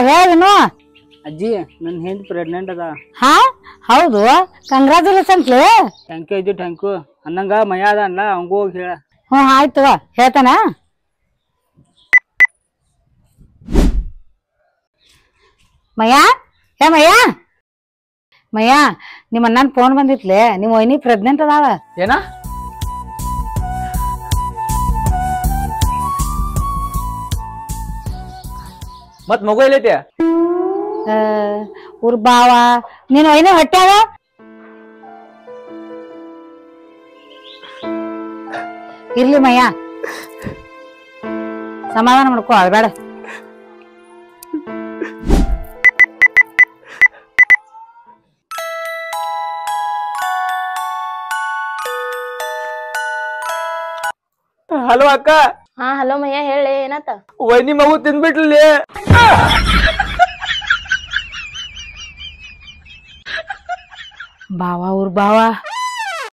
ಹೇಳೇನು ಅಜ್ಜಿ ನನ್ನ ಹೆಂಡತಿ ಪ್ರೆಗ್ನೆಂಟ್ ಅದ. ಹಾ ಹೌದು ಕಂಗ್ರಾಚುಲೇಷನ್ಸ್. ಥ್ಯಾಂಕ್ ಯು ಅಜ್ಜಿ ಥ್ಯಾಂಕ್ ಯು. ಅನ್ನಂಗ ಮಯ ಅದ ಅಲ್ಲ ಅವಂಗೂ ಹೋಗಿ ಹೇಳ. ಹ್ಞೂ ಆಯ್ತು ಹೇಳ್ತಾನ. ಮಯ್ಯ ಏ ಮಯ್ಯ ನಿಮ್ಮ ಅಣ್ಣನ ಫೋನ್ ಬಂದಿತ್ಲೆ, ನಿಮ್ಮ ವೈನಿ ಪ್ರೆಗ್ನೆಂಟ್ ಅದಾವ. ಏನ ಮತ್ ಮಗು ಎಲ್ಲೈತಿ? ಊರ್ ಬಾವ ನೀನ್ ವೈನಿ ಹೊಟ್ಯಾಗ. ಇರ್ಲಿ ಮಯ್ಯ ಸಮಾಧಾನ ಮಾಡ್ಕೋ ಅಳ್ಬೇಡ. ಹಲೋ ಅಕ್ಕ. ಹಾ ಹಲೋ ಮಯ್ಯ ಹೇಳಿ ಏನಾತ? ವೈನಿ ಮಗು ತಿಂದ್ಬಿಟ್ಲಿ. ಬಾವ ಊರ್ ಬಾವ